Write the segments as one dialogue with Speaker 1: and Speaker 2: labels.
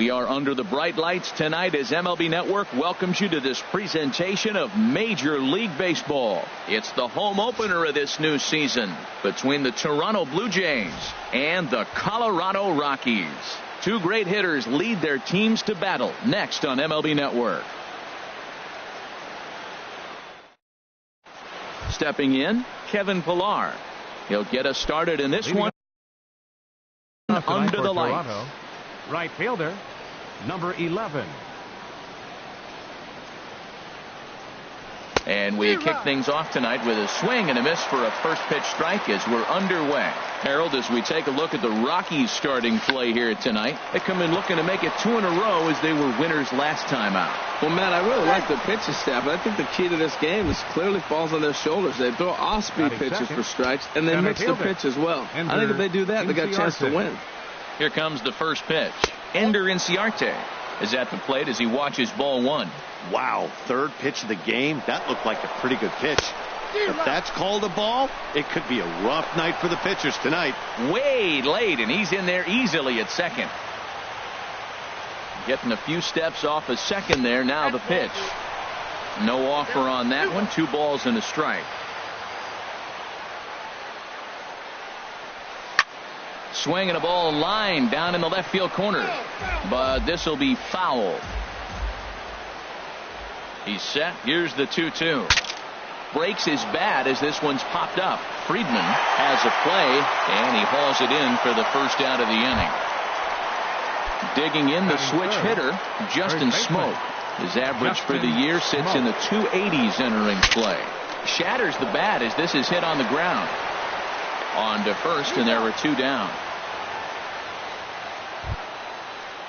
Speaker 1: We are under the bright lights tonight as MLB Network welcomes you to this presentation of Major League Baseball. It's the home opener of this new season between the Toronto Blue Jays and the Colorado Rockies. Two great hitters lead their teams to battle next on MLB Network. Stepping in, Kevin Pillar. He'll get us started in this one under the lights.
Speaker 2: Right fielder, number 11.
Speaker 1: And we kick things off tonight with a swing and a miss for a first pitch strike as we're underway. Harold, as we take a look at the Rockies starting play here tonight, they come in looking to make it 2 in a row as they were winners last time out.
Speaker 3: Well, Matt, I really like the pitching staff. I think the key to this game is clearly falls on their shoulders. They throw off-speed pitches for strikes, and they mix the pitch as well. I think if they do that, they got a chance to win.
Speaker 1: Here comes the first pitch. Ender Inciarte is at the plate as he watches ball one.
Speaker 4: Wow, third pitch of the game. That looked like a pretty good pitch. If that's called a ball, it could be a rough night for the pitchers tonight.
Speaker 1: Way late, and he's in there easily at second. Getting a few steps off a second there. Now the pitch. No offer on that one. 2 balls and a strike. Swing and a ball line down in the left field corner. But this will be foul. He's set. Here's the 2-2. Breaks his bat as this one's popped up. Friedman has a play, and he hauls it in for the first out of the inning. Digging in the switch hitter, Justin Smoak. His average for the year sits in the 280s entering play. Shatters the bat as this is hit on the ground. On to first, and there are 2 down.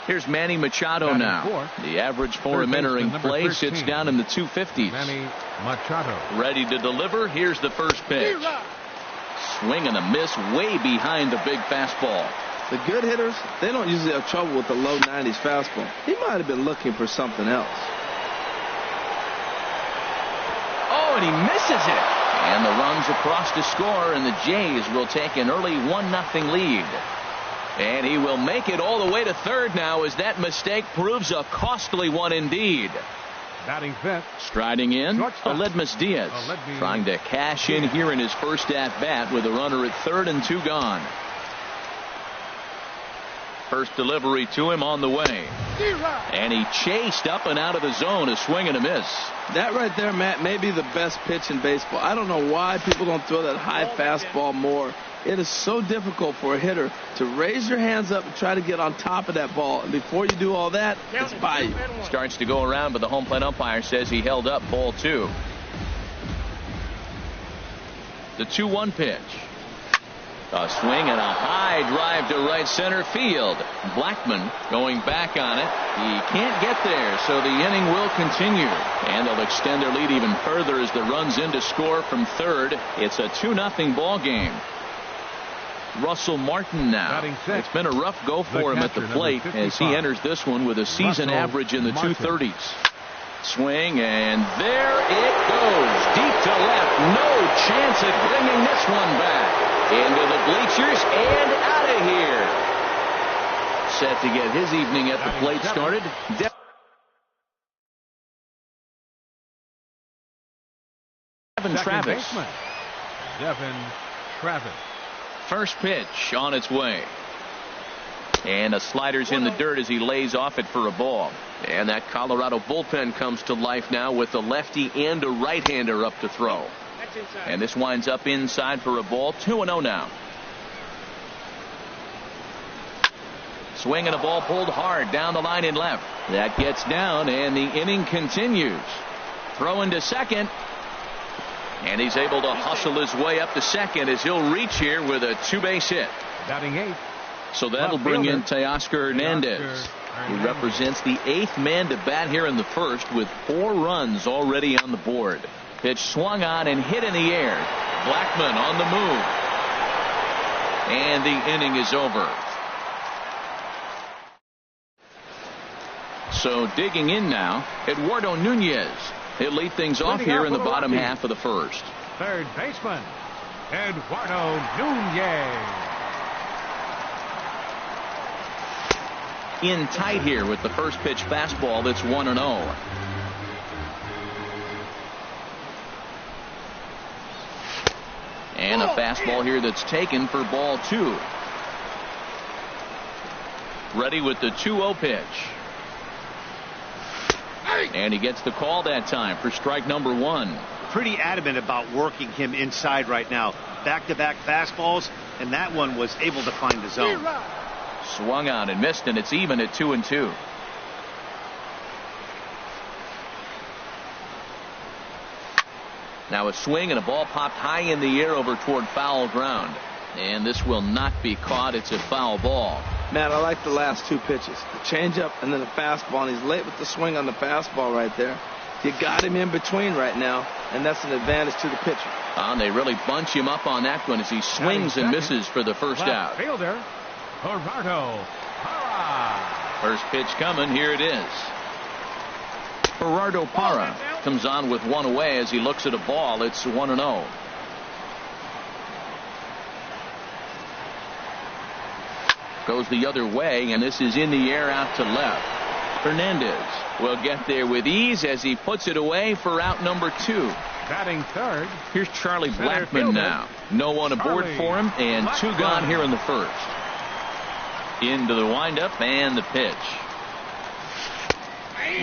Speaker 1: Here's Manny Machado now. The average for him entering play sits down in the 250s.
Speaker 2: Manny Machado.
Speaker 1: Ready to deliver. Here's the first pitch. Swing and a miss way behind the big fastball.
Speaker 3: The good hitters, they don't usually have trouble with the low 90s fastball. He might have been looking for something else.
Speaker 1: Oh, and he misses it. And the runs across to score, and the Jays will take an early 1-0 lead. And he will make it all the way to third now as that mistake proves a costly one indeed.
Speaker 2: Batting fifth.
Speaker 1: Striding in, Aledmys Diaz. Trying to cash in here in his first at-bat with a runner at third and 2 gone. First delivery to him on the way. And he chased up and out of the zone, a swing and a miss.
Speaker 3: That right there, Matt, may be the best pitch in baseball. I don't know why people don't throw that high fastball more. It is so difficult for a hitter to raise your hands up and try to get on top of that ball. And before you do all that, it's by you.
Speaker 1: Starts to go around, but the home plate umpire says he held up ball 2. The 2-1 pitch. A swing and a high drive to right center field. Blackmon going back on it. He can't get there, so the inning will continue. And they'll extend their lead even further as the runs in to score from third. It's a 2-0 ball game. Russell Martin now. It's been a rough go for him at the plate as he enters this one with a season average in the 230s. Swing, and there it goes. Deep to left. No chance at bringing this one back. Into the bleachers and out of here. Set to get his evening at the plate started. Devin Travis.
Speaker 2: Devin Travis.
Speaker 1: First pitch on its way. And a slider's in the dirt as he lays off it for a ball. And that Colorado bullpen comes to life now with a lefty and a right-hander up to throw. And this winds up inside for a ball. 2-0 now. Swing and a ball pulled hard down the line in left. That gets down and the inning continues. Throw into second. And he's able to hustle his way up to second as he'll reach here with a 2-base hit.
Speaker 2: Batting 8.
Speaker 1: So that'll bring in Teoscar Hernandez. He represents the 8th man to bat here in the first with 4 runs already on the board. Pitch swung on and hit in the air. Blackmon on the move. And the inning is over. So digging in now, Eduardo Nunez. He'll lead things off here in the bottom half of the first.
Speaker 2: Third baseman, Eduardo Nunez.
Speaker 1: in tight here with the first pitch fastball that's 1-0. And a fastball here that's taken for ball 2. Ready with the 2-0 pitch. And he gets the call that time for strike number 1.
Speaker 4: Pretty adamant about working him inside right now. Back-to-back fastballs, and that one was able to find the zone.
Speaker 1: Swung on and missed, and it's even at 2-2. Now a swing and a ball popped high in the air over toward foul ground. And this will not be caught. It's a foul ball.
Speaker 3: Matt, I like the last 2 pitches. The changeup and then the fastball. And he's late with the swing on the fastball right there. You got him in between right now, and that's an advantage to the pitcher.
Speaker 1: And they really bunch him up on that one as he swings and misses for the first out.
Speaker 2: Fielder, Gerardo Parra.
Speaker 1: First pitch coming. Here it is. Gerardo Parra comes on with 1 away as he looks at a ball. It's 1-0. Goes the other way, and this is in the air out to left. Hernandez will get there with ease as he puts it away for out number 2.
Speaker 2: Batting third.
Speaker 1: Here's Charlie Blackmon now. No one aboard for him, and 2 gone here in the first. Into the windup and the pitch.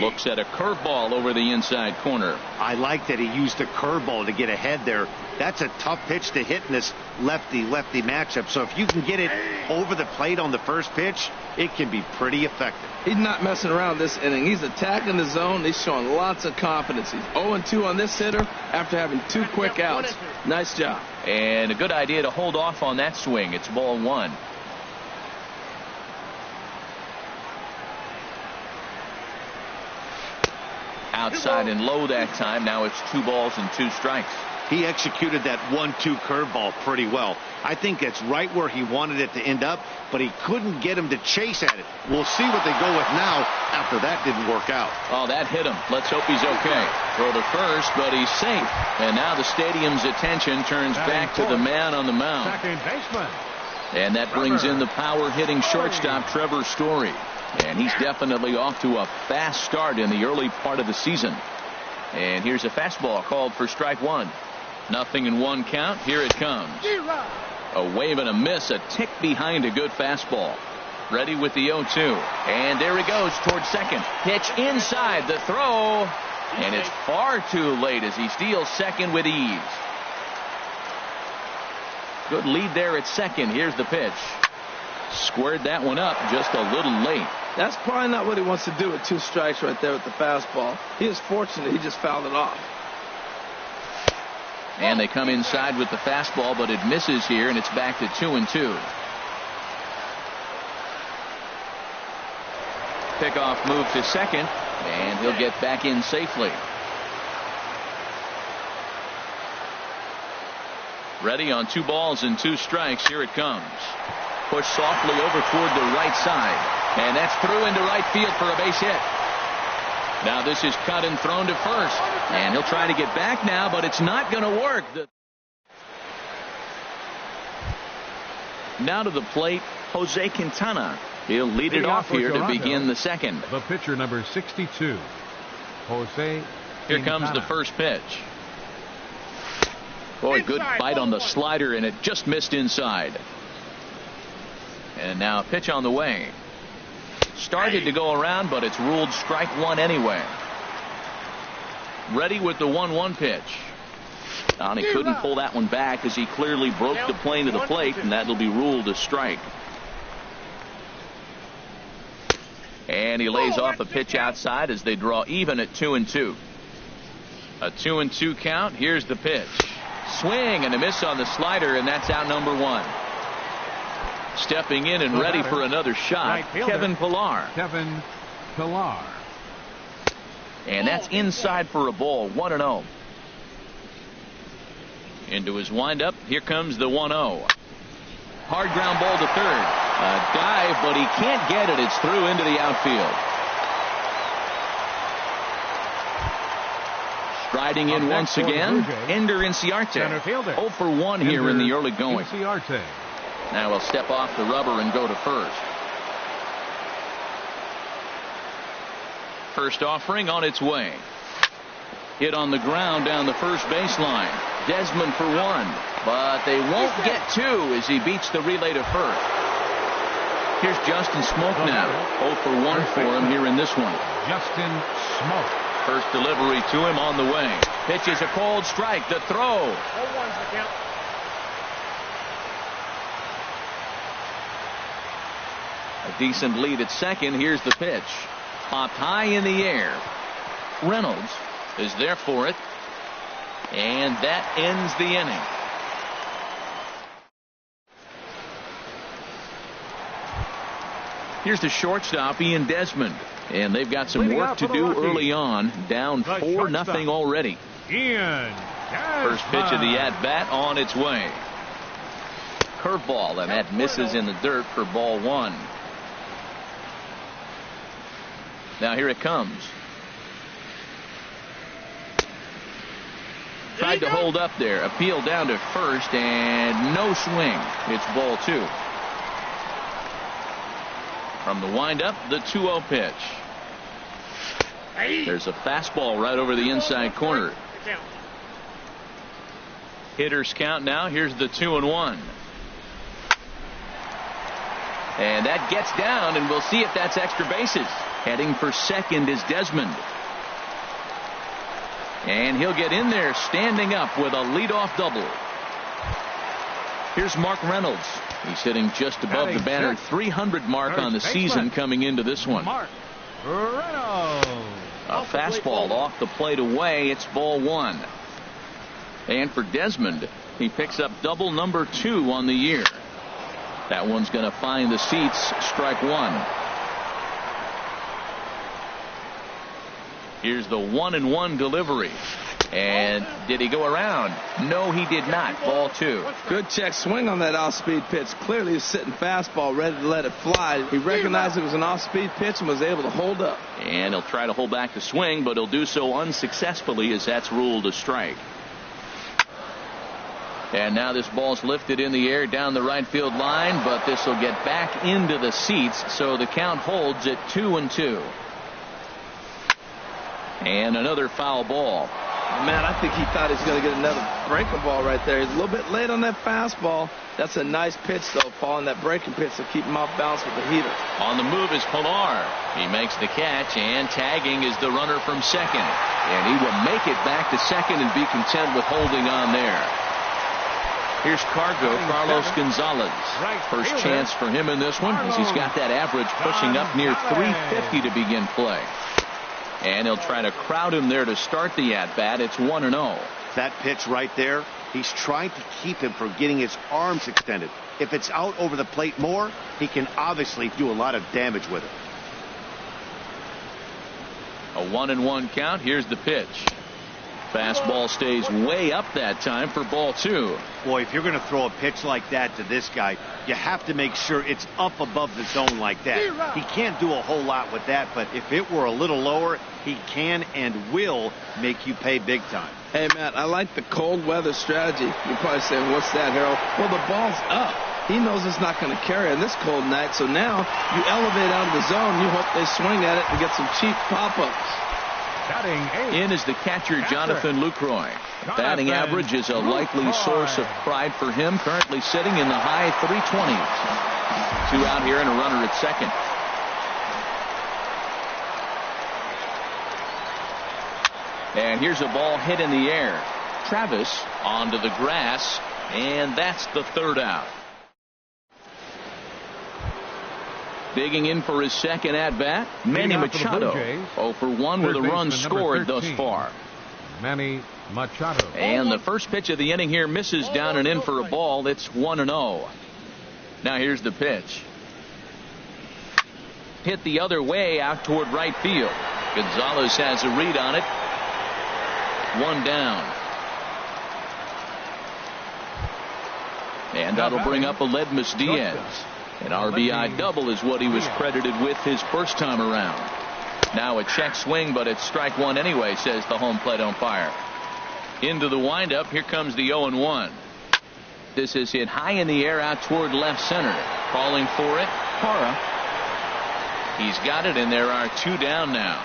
Speaker 1: Looks at a curveball over the inside corner.
Speaker 4: I like that he used a curveball to get ahead there. That's a tough pitch to hit in this lefty-lefty matchup. So if you can get it over the plate on the first pitch, it can be pretty effective.
Speaker 3: He's not messing around this inning. He's attacking the zone. He's showing lots of confidence. He's 0-2 on this hitter after having 2 quick outs. Nice job.
Speaker 1: And a good idea to hold off on that swing. It's ball 1. Outside and low that time. Now it's 2 balls and 2 strikes.
Speaker 4: He executed that 1-2 curveball pretty well. I think it's right where he wanted it to end up, but he couldn't get him to chase at it. We'll see what they go with now after that didn't work out.
Speaker 1: Oh, that hit him. Let's hope he's okay. Throw to first, but he's safe. And now the stadium's attention turns back to the man on the mound.
Speaker 2: Second baseman.
Speaker 1: And that brings in the power-hitting shortstop, Trevor Story. And he's definitely off to a fast start in the early part of the season. And here's a fastball called for strike 1. 0-1 count. Here it comes. A wave and a miss, a tick behind a good fastball. Ready with the 0-2. And there he goes towards second. Pitch inside the throw. And it's far too late as he steals second with ease. Good lead there at second. Here's the pitch. Squared that one up just a little late.
Speaker 3: That's probably not what he wants to do with 2 strikes right there with the fastball. He is fortunate he just fouled it off.
Speaker 1: And they come inside with the fastball, but it misses here, and it's back to 2-2. Pickoff move to second, and he'll get back in safely. Ready on 2 balls and 2 strikes. Here it comes. Pushed softly over toward the right side. And that's through into right field for a base hit. Now this is cut and thrown to first. And he'll try to get back now, but it's not going to work. Now to the plate, Jose Quintana. He'll lead it off here to begin the second.
Speaker 2: The pitcher number 62, Jose
Speaker 1: Here comes the first pitch. Boy, good bite on the slider, and it just missed inside. And now a pitch on the way. Started to go around, but it's ruled strike 1 anyway. Ready with the 1-1 pitch. And he couldn't pull that one back as he clearly broke the plane to the plate, and that'll be ruled a strike. And he lays off a pitch outside as they draw even at 2-2. A 2-2 count. Here's the pitch. Swing and a miss on the slider, and that's out number 1. Stepping in and ready for another shot, Kevin Pillar.
Speaker 2: Kevin Pillar.
Speaker 1: And that's inside for a ball, 1-0. Into his windup, here comes the 1-0. Hard ground ball to third. A dive, but he can't get it. It's through into the outfield. Striding in once again, Ender Inciarte. 0 for 1 here in the early going. Now he'll step off the rubber and go to first. First offering on its way. Hit on the ground down the first baseline. Desmond for one, but they won't get two as he beats the relay to first. Here's Justin Smoke now. 0 for 1 for him here in this one.
Speaker 2: Justin Smoke.
Speaker 1: First delivery to him on the way. Pitch is a cold strike. The throw. A decent lead at second. Here's the pitch. Popped high in the air. Reynolds is there for it. And that ends the inning. Here's the shortstop, Ian Desmond. And they've got some work to do early on. Down 4-0 already.
Speaker 2: Ian Desmond.
Speaker 1: First pitch of the at-bat on its way. Curveball, and that misses in the dirt for ball one. Now here it comes. Tried to hold up there. Appeal down to first, and no swing. It's ball two. From the windup, the 2-0 pitch. There's a fastball right over the inside corner. Hitters count now. Here's the 2-1. And that gets down, and we'll see if that's extra bases. Heading for second is Desmond. And he'll get in there standing up with a leadoff double. Here's Mark Reynolds. He's hitting just above the banner 300 mark on the season coming into this one.
Speaker 2: Mark Reynolds.
Speaker 1: A fastball off the plate away. It's ball one. And for Desmond, he picks up double number 2 on the year. That one's going to find the seats. Strike one. Here's the 1-1 delivery. And did he go around? No, he did not. Ball two.
Speaker 3: Good check swing on that off-speed pitch. Clearly he's sitting fastball, ready to let it fly. He recognized it was an off-speed pitch and was able to hold up.
Speaker 1: And he'll try to hold back the swing, but he'll do so unsuccessfully as that's ruled a strike. And now this ball's lifted in the air down the right field line, but this will get back into the seats, so the count holds at 2-2. And another foul ball.
Speaker 3: Man, I think he thought he was going to get another breaking ball right there. He's a little bit late on that fastball. That's a nice pitch, though, Paul, and that breaking pitch to keep him off balance with the heater.
Speaker 1: On the move is Pilar. He makes the catch, and tagging is the runner from second. And he will make it back to second and be content with holding on there. Here's Carlos Gonzalez. First chance for him in this one, as he's got that average pushing up near 350 to begin play. And he'll try to crowd him there to start the at-bat. It's 1-0.
Speaker 4: That pitch right there, he's trying to keep him from getting his arms extended. If it's out over the plate more, he can obviously do a lot of damage with it.
Speaker 1: A 1-1 count. Here's the pitch. Fastball stays way up that time for ball two.
Speaker 4: Boy, if you're going to throw a pitch like that to this guy, you have to make sure it's up above the zone like that. He can't do a whole lot with that, but if it were a little lower, he can and will make you pay big time.
Speaker 3: Hey, Matt, I like the cold weather strategy. You're probably saying, what's that, Harold? Well, the ball's up. He knows it's not going to carry on this cold night, so now you elevate out of the zone. You hope they swing at it and get some cheap pop-ups.
Speaker 2: In
Speaker 1: is the catcher, Jonathan Lucroy. Batting average is a likely source of pride for him. Currently sitting in the high 320s. 2 out here and a runner at second. And here's a ball hit in the air. Travis onto the grass, and that's the third out. Digging in for his second at-bat, Manny Machado. 0 for 1 with a run scored thus far.
Speaker 2: Manny Machado.
Speaker 1: And the first pitch of the inning here misses down and in for a ball. It's 1-0. Now here's the pitch. Hit the other way out toward right field. Gonzalez has a read on it. 1 down. And that'll bring up Aledmus Diaz. An RBI double is what he was credited with his first time around. Now a check swing, but it's strike one anyway, says the home plate umpire. Into the windup. Here comes the 0-1. This is hit high in the air out toward left center. Calling for it, Parra. He's got it, and there are 2 down now.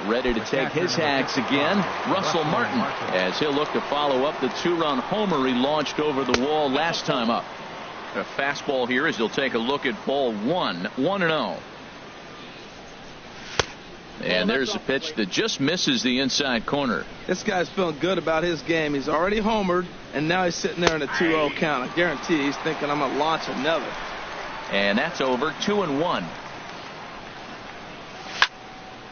Speaker 1: Ready to take his hacks again, Russell Martin, as he'll look to follow up the 2-run homer he launched over the wall last time up. A fastball here as he'll take a look at ball 1, 1-0. And there's a pitch that just misses the inside corner.
Speaker 3: This guy's feeling good about his game. He's already homered, and now he's sitting there in a 2-0 count. I guarantee he's thinking, I'm going to launch another.
Speaker 1: And that's over, 2-1.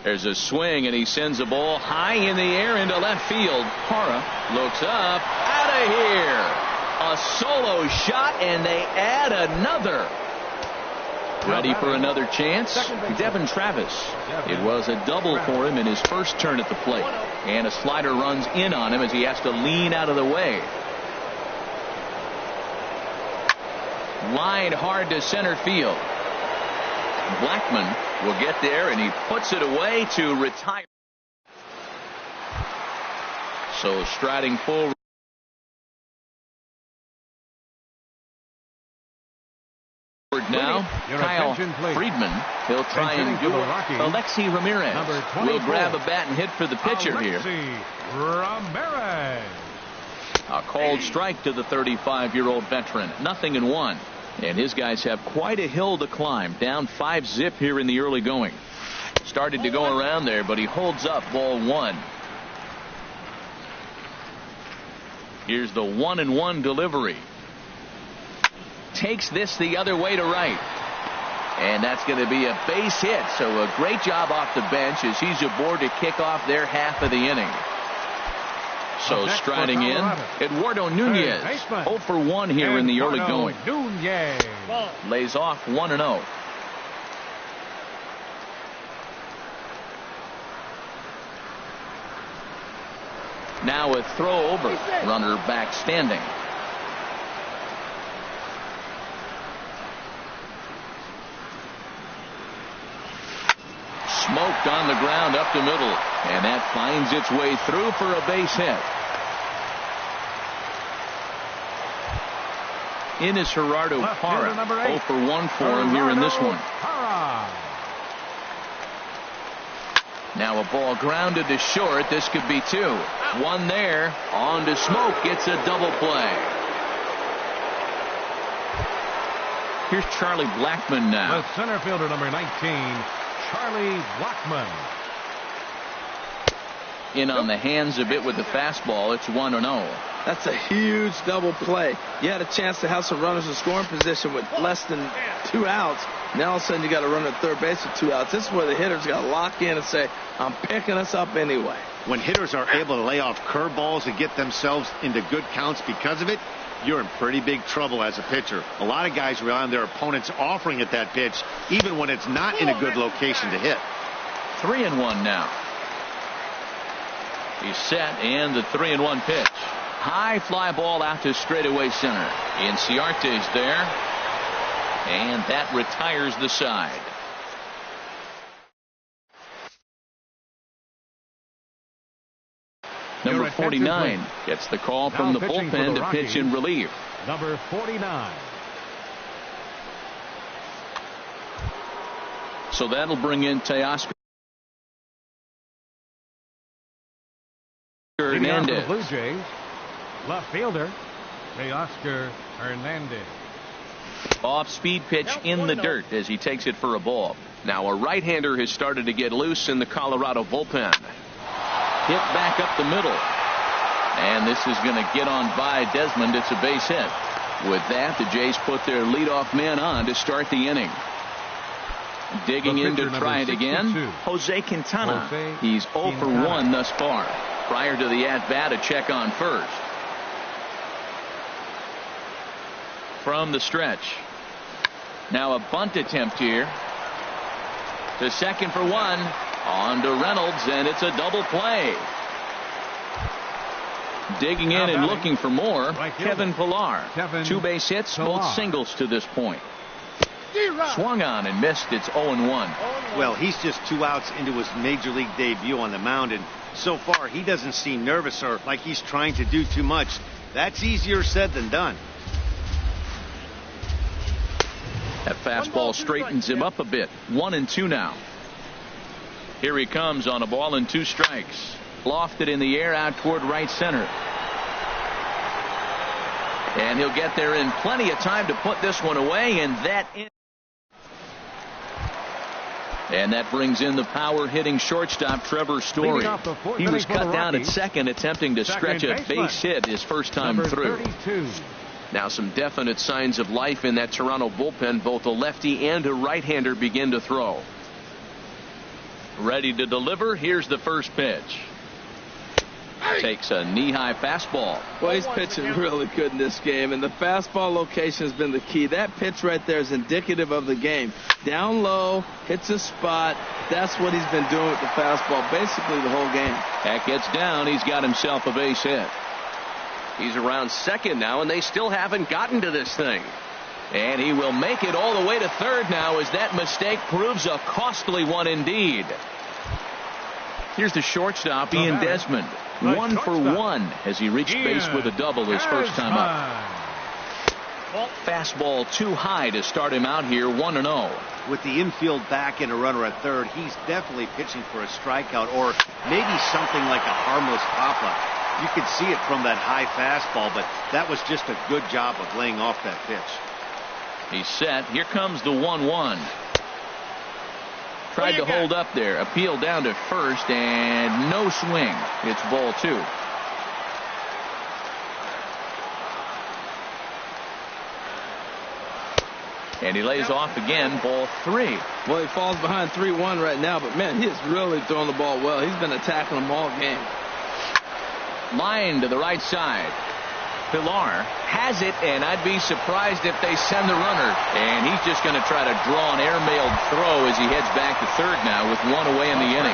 Speaker 1: There's a swing, and he sends a ball high in the air into left field. Parra looks up, out of here. A solo shot, and they add another. Ready for another chance? Devin Travis. It was a double for him in his first turn at the plate. And a slider runs in on him as he has to lean out of the way. Line hard to center field. Blackman will get there, and he puts it away to retire. So striding forward now, Kyle Friedman. He'll try and do it. Alexi Ramirez will grab a bat and hit for the pitcher here.
Speaker 2: Ramirez.
Speaker 1: A called strike to the 35-year-old veteran. 0-1. And his guys have quite a hill to climb. Down 5-zip here in the early going. Started to go around there, but he holds up ball 1. Here's the 1-1 delivery. Takes this the other way to right. And that's going to be a base hit. So a great job off the bench as he's aboard to kick off their half of the inning. So striding in, Eduardo Nunez. 0 for 1 here in the early going. Lays off 1-0. Now a throw over. Runner back standing. Smoked on the ground up the middle, and that finds its way through for a base hit. In is Gerardo Parra. 0 for 1 for him here in this one. Now a ball grounded to short. This could be 2. One there. On to Smoke. Gets a double play. Here's Charlie Blackmon now.
Speaker 2: The center fielder, number 19. Charlie Blackmon.
Speaker 1: In on the hands a bit with the fastball. It's 1-0.
Speaker 3: That's a huge double play. You had a chance to have some runners in scoring position with less than 2 outs. Now all of a sudden you got to run at third base with 2 outs. This is where the hitter's got to lock in and say, I'm picking us up anyway.
Speaker 4: When hitters are able to lay off curveballs and get themselves into good counts because of it, you're in pretty big trouble as a pitcher. A lot of guys rely on their opponents offering at that pitch, even when it's not in a good location to hit.
Speaker 1: 3-1 now. He's set, and the 3-1 pitch. High fly ball out to straightaway center. Inciarte's there, and that retires the side. Number 49 gets the call from the bullpen to pitch in relief.
Speaker 2: Number 49.
Speaker 1: So that'll bring in Teoscar Hernandez.
Speaker 2: Blue Jays, left fielder Teoscar Hernandez.
Speaker 1: Off-speed pitch in the dirt as he takes it for a ball. Now a right-hander has started to get loose in the Colorado bullpen. Hit back up the middle. And this is going to get on by Desmond. It's a base hit. With that, the Jays put their leadoff man on to start the inning. Digging in to try it again, Jose Quintana. He's 0 for 1 thus far. Prior to the at-bat, a check on first. From the stretch. Now a bunt attempt here. To second for 1. On to Reynolds, and it's a double play. Digging in and looking for more, Kevin Pillar. 2 base hits, both singles to this point. Swung on and missed. It's 0-1.
Speaker 4: Well, he's just 2 outs into his major league debut on the mound, and so far he doesn't seem nervous or like he's trying to do too much. That's easier said than done.
Speaker 1: That fastball straightens him up a bit. 1-2 now. Here he comes on a ball and 2 strikes. Lofted in the air out toward right center. And he'll get there in plenty of time to put this one away, and that brings in the power hitting shortstop Trevor Story. He was cut down at second, attempting to stretch a base hit his first time through. Now some definite signs of life in that Toronto bullpen. Both a lefty and a right-hander begin to throw. Ready to deliver. Here's the first pitch. Takes a knee-high fastball.
Speaker 3: Well, he's pitching really good in this game, and the fastball location has been the key. That pitch right there is indicative of the game. Down low, hits a spot. That's what he's been doing with the fastball basically the whole game.
Speaker 1: That gets down. He's got himself a base hit. He's around second now, and they still haven't gotten to this thing. And he will make it all the way to third now as that mistake proves a costly one indeed. Here's the shortstop, Ian Desmond. 1 for 1 as he reached base with a double his first time up. Fastball too high to start him out here, 1-0.
Speaker 4: With the infield back and a runner at third, he's definitely pitching for a strikeout or maybe something like a harmless pop-up. You could see it from that high fastball, but that was just a good job of laying off that pitch.
Speaker 1: He's set. Here comes the 1-1. Tried to hold up there. Appeal down to first, and no swing. It's ball 2. And he lays off again, ball 3.
Speaker 3: Well, he falls behind 3-1 right now, but man, he is really throwing the ball well. He's been attacking them all game.
Speaker 1: Line to the right side. Pilar has it, and I'd be surprised if they send the runner. And he's just going to try to draw an airmailed throw as he heads back to third now with 1 away in the inning.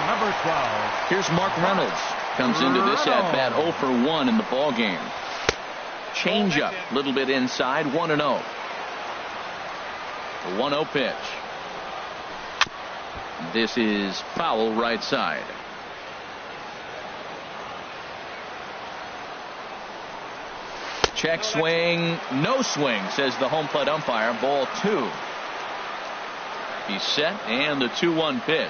Speaker 2: Number 12.
Speaker 1: Here's Mark Reynolds. Comes into this at bat 0 for 1 in the ball game. Changeup, a little bit inside, 1-0. The 1-0 pitch. This is foul right side. Check swing, no swing, says the home plate umpire. Ball 2. He's set, and the 2-1 pitch.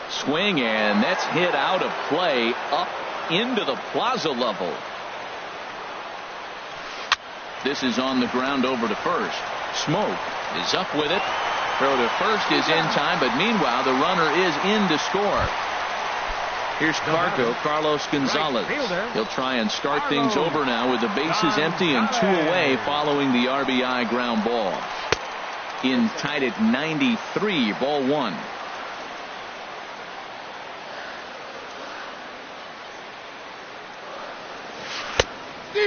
Speaker 1: Swing, and that's hit out of play up into the plaza level. This is on the ground over to first. Smoke is up with it. Throw to first is in time, but meanwhile the runner is in to score. Here's Carlos Gonzalez. He'll try and start things over now with the bases empty and 2 away following the RBI ground ball. In tied at 93, ball 1.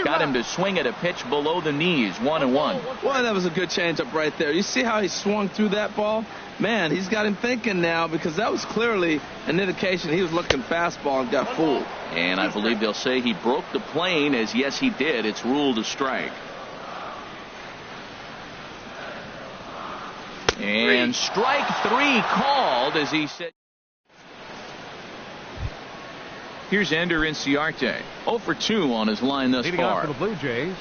Speaker 1: Got him to swing at a pitch below the knees, 1-1.
Speaker 3: Well, that was a good changeup right there. You see how he swung through that ball? Man, he's got him thinking now, because that was clearly an indication he was looking fastball and got fooled.
Speaker 1: And I believe they'll say he broke the plane, as yes he did. It's ruled a strike. And strike 3 called as he said. Here's Ender Inciarte, 0 for 2 on his line thus far.
Speaker 2: For the Blue Jays.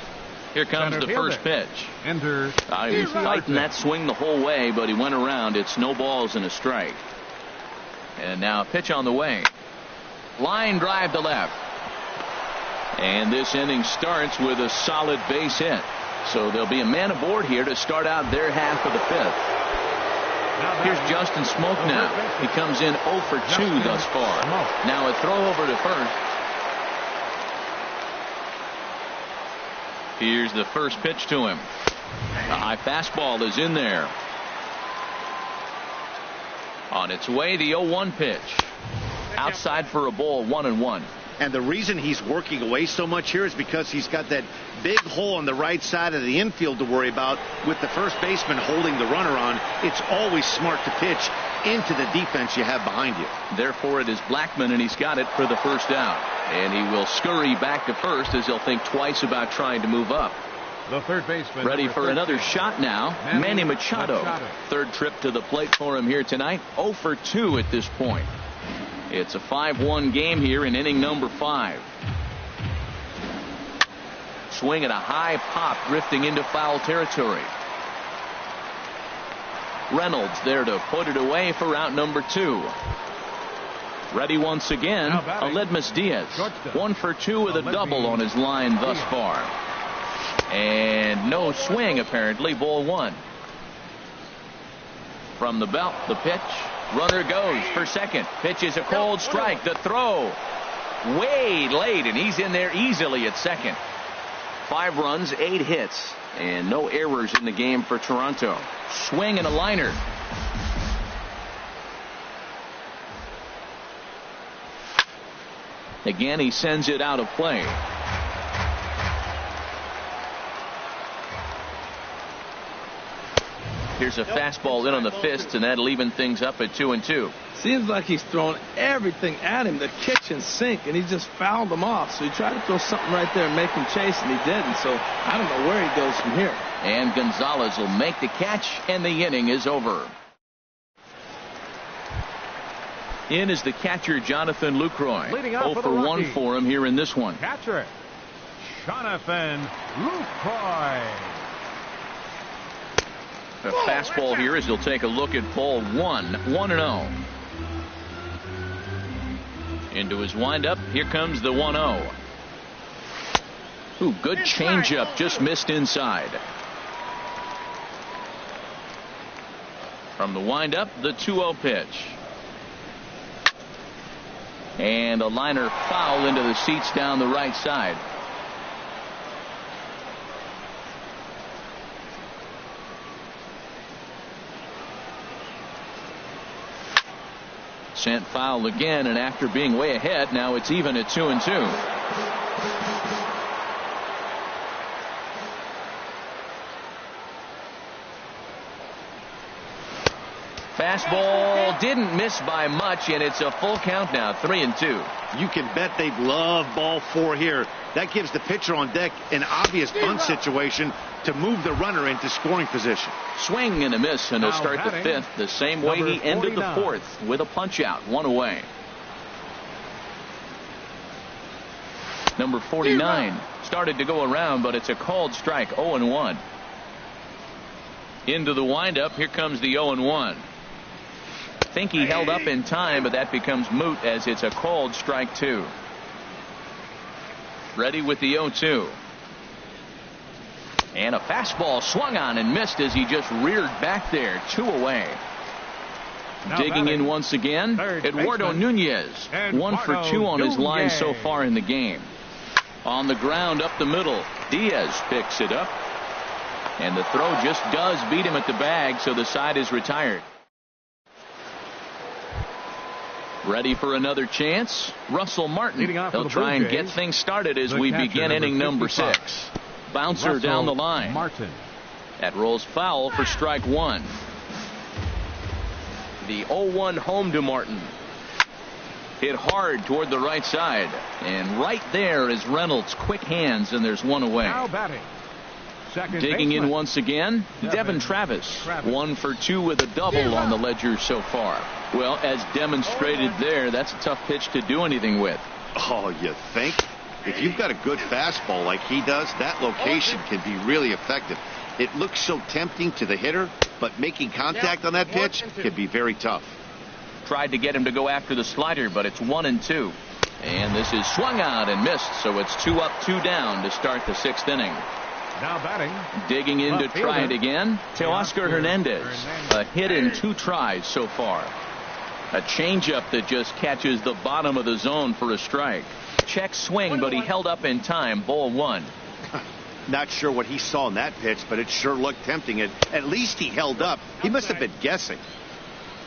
Speaker 1: Here comes the first pitch.
Speaker 2: Ender.
Speaker 1: He was fighting that swing the whole way, but he went around. It's no balls and a strike. And now a pitch on the way. Line drive to left. And this inning starts with a solid base hit. So there'll be a man aboard here to start out their half of the 5th. Here's Justin Smoke now. He comes in 0 for 2 thus far. Now a throw over to first. Here's the first pitch to him. A high fastball is in there. On its way, the 0-1 pitch. Outside for a ball, 1-1.
Speaker 4: And the reason he's working away so much here is because he's got that big hole on the right side of the infield to worry about. With the first baseman holding the runner on, it's always smart to pitch into the defense you have behind you.
Speaker 1: Therefore, it is Blackman, and he's got it for the first out. And he will scurry back to first as he'll think twice about trying to move up.
Speaker 2: The third baseman.
Speaker 1: Ready for another shot now. Manny Machado. Third trip to the plate for him here tonight. 0 for 2 at this point. It's a 5-1 game here in inning number 5. Swing at a high pop, drifting into foul territory. Reynolds there to put it away for out number 2. Ready once again, Aledmus Diaz. 1 for 2 with a double on his line thus far. And no swing apparently, ball 1. From the belt, the pitch. Runner goes for second. Pitch is a cold strike. The throw way late, and he's in there easily at second. 5 runs, 8 hits, and no errors in the game for Toronto. Swing and a liner. Again, he sends it out of play. Here's a fastball in on the fist, and that'll even things up at 2-2.
Speaker 3: Seems like he's thrown everything at him, the kitchen sink, and he just fouled them off. So he tried to throw something right there and make him chase, and he didn't. So I don't know where he goes from here.
Speaker 1: And Gonzalez will make the catch, and the inning is over. In is the catcher, Jonathan Lucroy. 0 for 1 for him here in this one.
Speaker 2: Catcher, Jonathan Lucroy.
Speaker 1: A fastball here as he'll take a look at ball 1. 1-0. Into his windup. Here comes the 1-0. Ooh, good changeup. Just missed inside. From the windup, the 2-0 pitch. And a liner foul into the seats down the right side. Sent foul again, and after being way ahead, now it's even at 2-2. Fastball didn't miss by much, and it's a full count now, 3-2.
Speaker 4: You can bet they'd love ball 4 here. That gives the pitcher on deck an obvious bunt situation to move the runner into scoring position.
Speaker 1: Swing and a miss, and he'll start the 5th the same way he ended the 4th with a punch out, 1 away. Number 49 started to go around, but it's a called strike. 0-1. Into the windup. Here comes the 0-1. Think he held up in time, but that becomes moot as it's a called strike 2. Ready with the 0-2. And a fastball swung on and missed as he just reared back there. 2 away.
Speaker 2: Now
Speaker 1: digging in once again, Eduardo Nunez. 1 for 2 on his line so far in the game. On the ground up the middle. Diaz picks it up. And the throw just does beat him at the bag, so the side is retired. Ready for another chance? Russell Martin. He'll try and get things started as we begin inning number 6. Bouncer down the line.
Speaker 2: Martin.
Speaker 1: That rolls foul for strike 1. The 0-1 home to Martin. Hit hard toward the right side. And right there is Reynolds. Quick hands, and there's 1 away.
Speaker 2: Now batting.
Speaker 1: Digging in once again, Devin Travis. 1 for 2 with a double on the ledger so far. Well, as demonstrated there, that's a tough pitch to do anything with.
Speaker 4: Oh, you think? If you've got a good fastball like he does, that location can be really effective. It looks so tempting to the hitter, but making contact on that pitch can be very tough.
Speaker 1: Tried to get him to go after the slider, but it's 1-2. And this is swung on and missed, so it's 2 up, 2 down to start the 6th inning.
Speaker 2: Now batting.
Speaker 1: Digging in to try it again, Teoscar Hernandez. A hit in 2 tries so far. A changeup that just catches the bottom of the zone for a strike. Check swing, but he held up in time. Ball 1.
Speaker 4: Not sure what he saw in that pitch, but it sure looked tempting. At least he held up. He must have been guessing.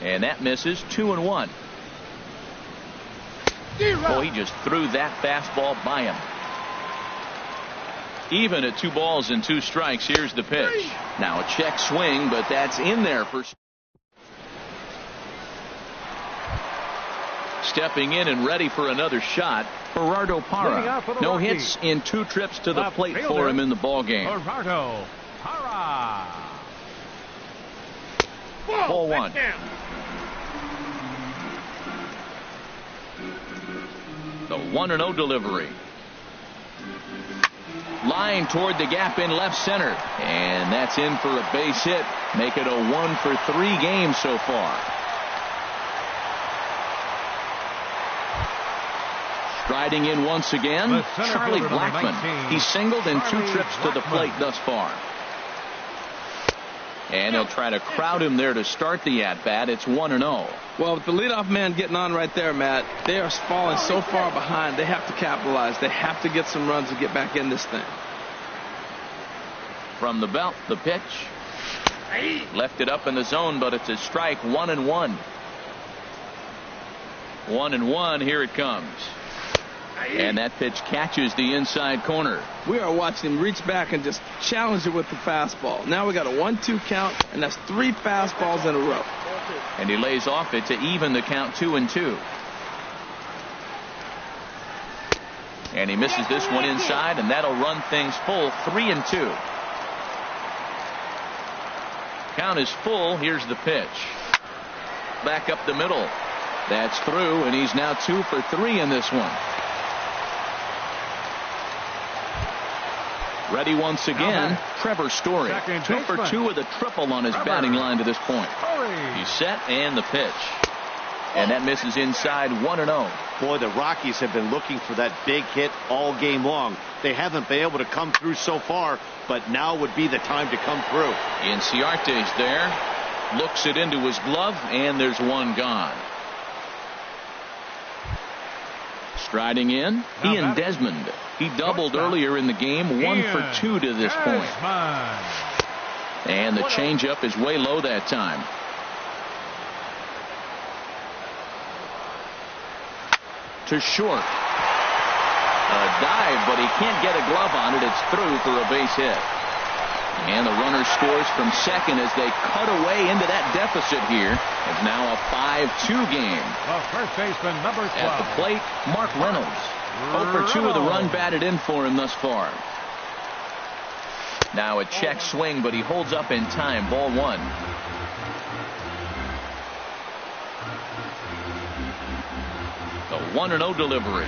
Speaker 1: And that misses. 2-1. Oh, he just threw that fastball by him. Even at 2 balls and 2 strikes. Here's the pitch. Now a check swing, but that's in there for. Stepping in and ready for another shot, Gerardo Parra. No hits in 2 trips to the plate for him in the ball game.
Speaker 2: Gerardo Parra.
Speaker 1: Ball 1. The 1-0 delivery. Line toward the gap in left center. And that's in for a base hit. Make it a 1-for-3 game so far. Striding in once again, Charlie Blackmon. He's singled in 2 trips to the plate thus far. And he'll try to crowd him there to start the at-bat. It's 1-0.
Speaker 3: Well, with the leadoff man getting on right there, Matt, they are falling so far behind. They have to capitalize. They have to get some runs to get back in this thing.
Speaker 1: From the belt, the pitch. Left it up in the zone, but it's a strike. 1-1. 1-1. Here it comes. And that pitch catches the inside corner.
Speaker 3: We are watching him reach back and just challenge it with the fastball. Now we got a 1-2 count, and that's 3 fastballs in a row.
Speaker 1: And he lays off it to even the count 2-2. And he misses this one inside, and that'll run things full 3-2. Count is full. Here's the pitch. Back up the middle. That's through, and he's now 2 for 3 in this one. Ready once again, Trevor Story. 2 for 2 with a triple on his batting line to this point. He's set, and the pitch. And that misses inside. 1-0.
Speaker 4: Boy, the Rockies have been looking for that big hit all game long. They haven't been able to come through so far, but now would be the time to come through.
Speaker 1: Inciarte's there. Looks it into his glove, and there's one gone. Striding in, Ian Desmond. He doubled earlier in the game, 1 for 2 to this point. And the changeup is way low that time. To short. A dive, but he can't get a glove on it. It's through for a base hit. And the runner scores from second as they cut away into that deficit here. It's now a 5-2 game.
Speaker 2: The first baseman, number 12.
Speaker 1: At the plate, Mark Reynolds. 0 for 2 with a run batted in for him thus far. Now a check swing, but he holds up in time. Ball 1. The 1-0 delivery.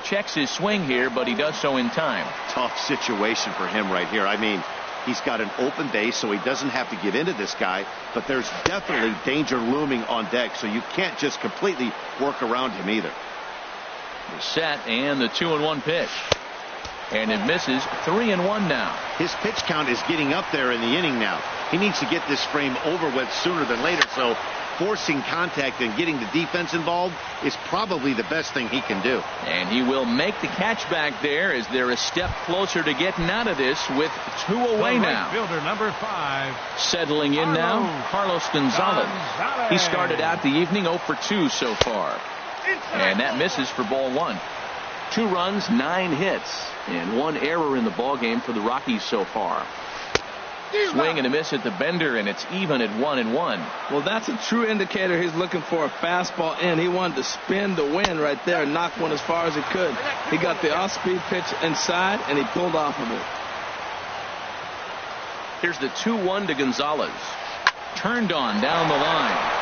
Speaker 1: Checks his swing here, but he does so in time.
Speaker 4: Tough situation for him right here. I mean, he's got an open base, so he doesn't have to get into this guy, but there's definitely danger looming on deck, so you can't just completely work around him either.
Speaker 1: The set and the 2-1 pitch. And it misses. 3-1 now.
Speaker 4: His pitch count is getting up there in the inning now. He needs to get this frame over with sooner than later, so forcing contact and getting the defense involved is probably the best thing he can do.
Speaker 1: And he will make the catch back there as they're a step closer to getting out of this with 2 away now.
Speaker 2: Fielder number 5.
Speaker 1: Settling in now, Carlos Gonzalez. He started out the evening 0 for 2 so far. And that misses for ball 1. 2 runs, 9 hits, and 1 error in the ballgame for the Rockies so far. Swing and a miss at the bender, and it's even at 1-1.
Speaker 3: Well, that's a true indicator he's looking for a fastball in. He wanted to spin the wind right there and knock one as far as he could. He got the off-speed pitch inside, and he pulled off of it.
Speaker 1: Here's the 2-1 to Gonzalez. Turned on down the line.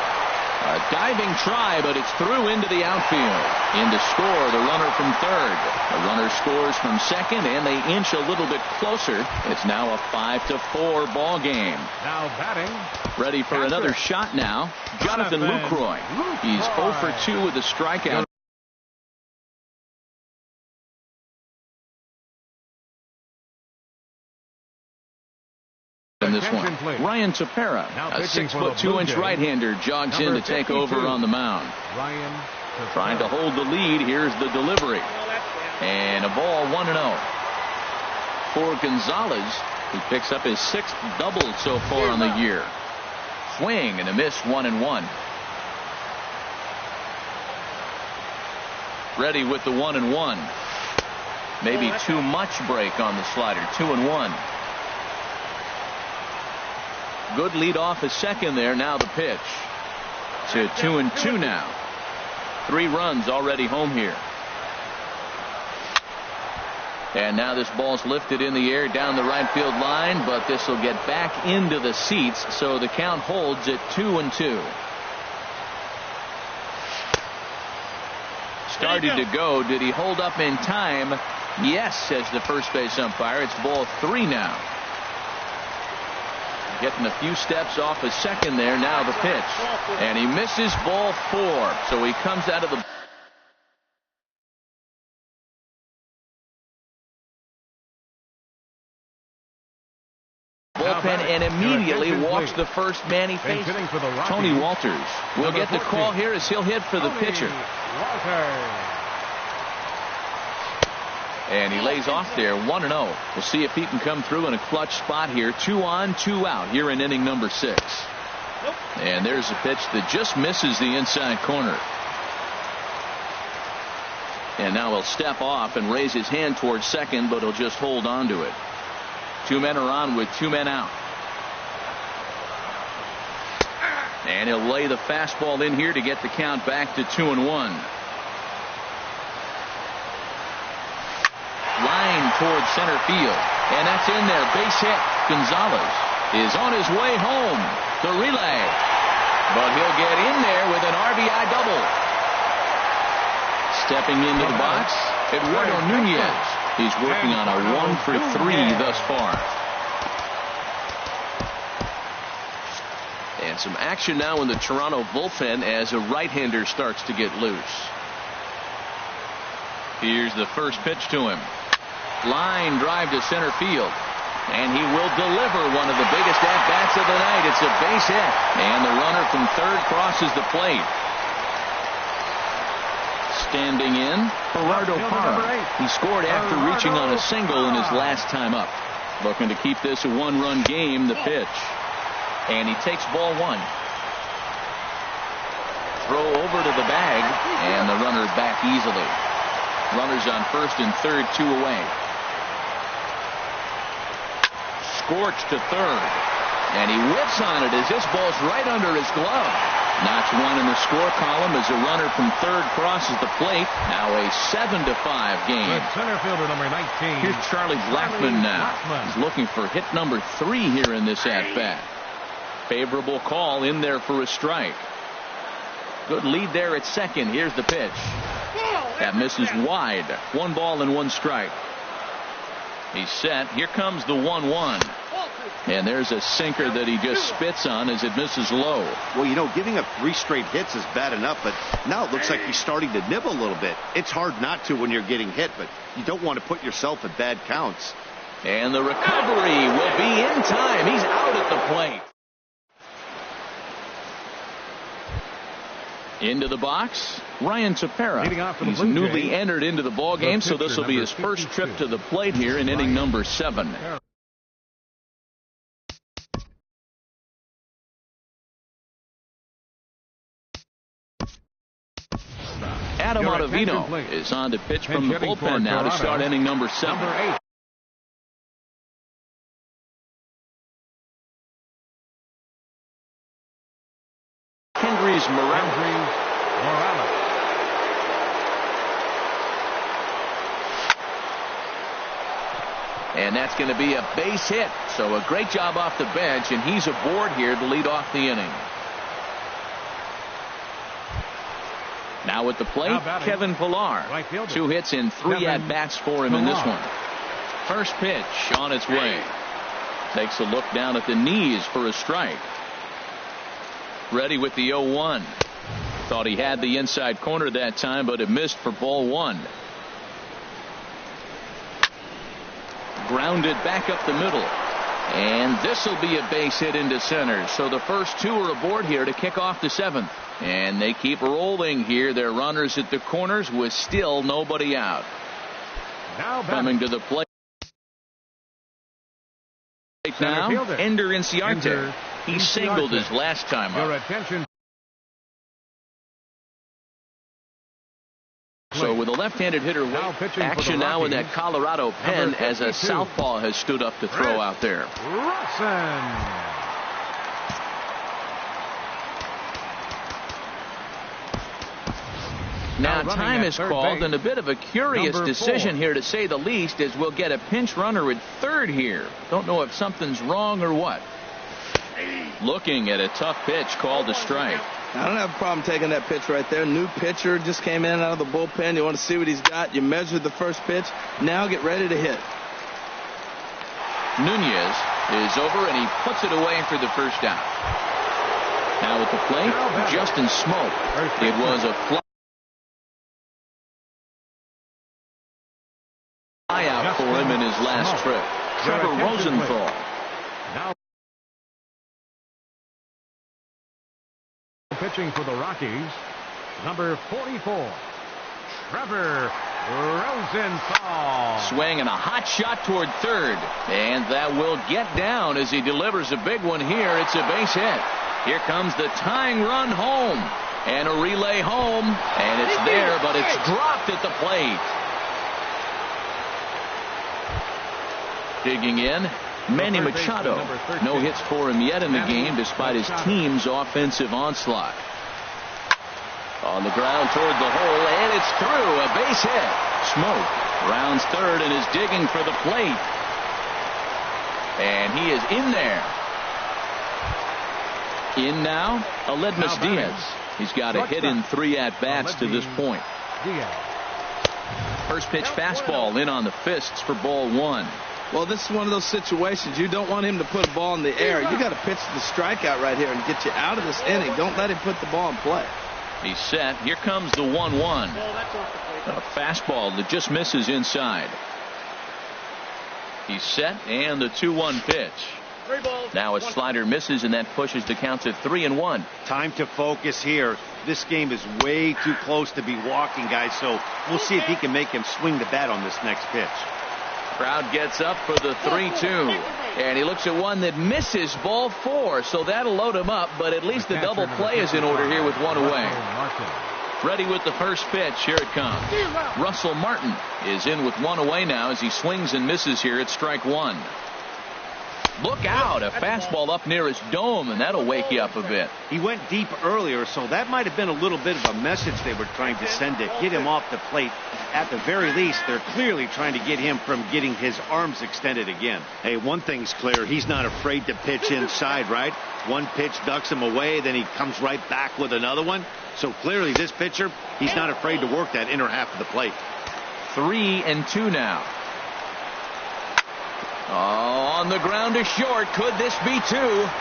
Speaker 1: A diving try, but it's through into the outfield. In to score, the runner from third. The runner scores from second, and they inch a little bit closer. It's now a 5-4 ball game.
Speaker 2: Now batting.
Speaker 1: Ready for another shot now. Jonathan Lucroy. He's 0 for 2 with a strikeout. In this one, Ryan Tepera, a 6'2" right-hander, jogs in to take over on the mound.
Speaker 2: Ryan
Speaker 1: Trying to hold the lead. Here's the delivery. And a ball 1-0. For Gonzalez, he picks up his 6th double so far on the year. Swing and a miss, 1-1. Ready with the 1-1. Maybe too much break on the slider. 2-1. Good lead off a second there. Now the pitch to 2-2 now. 3 runs already home here. And now this ball's lifted in the air down the right field line, but this will get back into the seats, so the count holds at 2-2. Started to go. Did he hold up in time? Yes, says the first base umpire. It's ball 3 now. Getting a few steps off a second there. Now the pitch. And he misses ball 4. So he comes out of the bullpen and immediately walks the first man he faces. Tony Walters will get the call here as he'll hit for the pitcher. And he lays off there 1-0. We'll see if he can come through in a clutch spot here. 2 on, 2 out here in inning number 6. And there's a pitch that just misses the inside corner. And now he'll step off and raise his hand towards second, but he'll just hold on to it. 2 men are on with 2 men out. And he'll lay the fastball in here to get the count back to 2-1. Line towards center field. And that's in there. Base hit. Gonzalez is on his way home to relay. But he'll get in there with an RBI double. Stepping into the box, Eduardo Nunez. He's working on a 1-for-3 thus far. And some action now in the Toronto bullpen as a right-hander starts to get loose. Here's the first pitch to him. Line drive to center field. And he will deliver one of the biggest at-bats of the night. It's a base hit. And the runner from third crosses the plate. Standing in, Gerardo Parra. He scored after reaching on a single in his last time up. Looking to keep this a 1-run game, the pitch. And he takes ball 1. Throw over to the bag, and the runner back easily. Runners on first and third, 2 away. Scorched to third. And he whips on it as this ball's right under his glove. Notch 1 in the score column as a runner from third crosses the plate. Now a 7-5 game.
Speaker 2: The center fielder, number 19.
Speaker 1: Here's Charlie Blackmon now. He's looking for hit number 3 here in this at-bat. Favorable call in there for a strike. Good lead there at second. Here's the pitch. That misses wide. 1 ball and 1 strike. He's set. Here comes the 1-1. And there's a sinker that he just spits on as it misses low.
Speaker 4: Well, you know, giving up 3 straight hits is bad enough, but now it looks like he's starting to nibble a little bit. It's hard not to when you're getting hit, but you don't want to put yourself at bad counts.
Speaker 1: And the recovery will be in time. He's out at the plate. Into the box, Ryan Tepera. He's newly entered into the ball game, so this will be his first trip to the plate here in inning number 7. Adam Ottavino is on to pitch from the bullpen now to start inning number 7. Hendrys Morales. And that's going to be a base hit. So a great job off the bench, and he's aboard here to lead off the inning. Now at the plate, Kevin Pillar. 2 hits and 3 at-bats for him in this one. First pitch on its way. Takes a look down at the knees for a strike. Ready with the 0-1. Thought he had the inside corner that time, but it missed for ball 1. Grounded back up the middle. And this will be a base hit into center. So the first 2 are aboard here to kick off the 7th. And they keep rolling here. Their runners at the corners with still nobody out. Now coming to the plate now, Ender Inciarte. He singled his last time up. So with a left-handed hitter, action now in that Colorado pen as a southpaw has stood up to throw out there. Now time is called, and a bit of a curious decision here to say the least, as we'll get a pinch runner at third here. Don't know if something's wrong or what. Looking at a tough pitch called a strike.
Speaker 3: I don't have a problem taking that pitch right there. New pitcher just came in out of the bullpen. You want to see what he's got. You measured the first pitch. Now get ready to hit.
Speaker 1: Nunez is over, and he puts it away for the first out. Now at the plate, Justin Smoke. It was a fly out for him in his last trip. Trevor Rosenthal.
Speaker 2: Now pitching for the Rockies, number 44, Trevor Rosenthal.
Speaker 1: Swing and a hot shot toward third. And that will get down as he delivers a big one here. It's a base hit. Here comes the tying run home. And a relay home. And it's there, but it's dropped at the plate. Digging in, Manny Machado. No hits for him yet in the game despite his team's offensive onslaught. On the ground toward the hole, and it's through. A base hit. Smoke rounds third and is digging for the plate. And he is in there. In now, Aledmus Diaz. He's got a hit in 3 at-bats to this point. First pitch fastball in on the fists for ball 1.
Speaker 3: Well, this is one of those situations. You don't want him to put a ball in the air. You got to pitch the strikeout right here and get you out of this inning. Don't let him put the ball in play.
Speaker 1: He's set. Here comes the 1-1. A fastball that just misses inside. He's set, and the 2-1 pitch. Now a slider misses, and that pushes the count to 3-1.
Speaker 4: Time to focus here. This game is way too close to be walking, guys, so we'll see if he can make him swing the bat on this next pitch.
Speaker 1: Crowd gets up for the 3-2. And he looks at one that misses, ball 4. So that'll load him up, but at least the double play is in order here with one away. Ready with the first pitch. Here it comes. Russell Martin is in with one away now as he swings and misses here at strike 1. Look out, a fastball up near his dome, and that'll wake you up a bit.
Speaker 4: He went deep earlier, so that might have been a little bit of a message they were trying to send to get him off the plate. At the very least, they're clearly trying to get him from getting his arms extended again. Hey, one thing's clear, he's not afraid to pitch inside, right? One pitch ducks him away, then he comes right back with another one. So clearly this pitcher, he's not afraid to work that inner half of the plate.
Speaker 1: 3-2 now. Oh, on the ground to short. Could this be 2?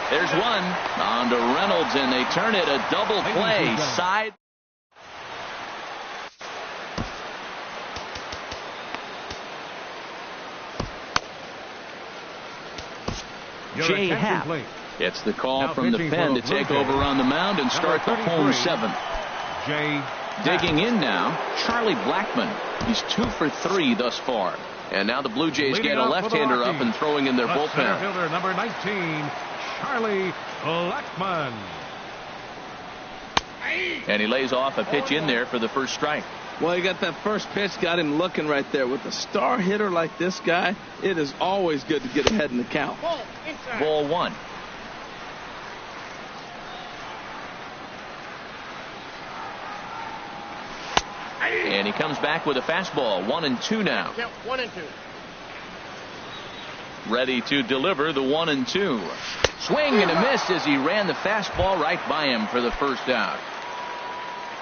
Speaker 1: There's one. On to Reynolds, and they turn it a double play. Side. Jay Happ gets the call from the pen to take over on the mound and start the home 7th. Digging in now, Charlie Blackmon. He's 2 for 3 thus far. And now the Blue Jays get a left-hander up and throwing in their bullpen.
Speaker 2: Center fielder number 19, Charlie Blackmon.
Speaker 1: And he lays off a pitch in there for the first strike.
Speaker 3: Well, he got that first pitch, got him looking right there. With a star hitter like this guy, it is always good to get ahead in the count.
Speaker 1: Ball 1. And he comes back with a fastball. 1-2 now.
Speaker 5: 1-2.
Speaker 1: Ready to deliver the 1-2. Swing and a miss as he ran the fastball right by him for the first out.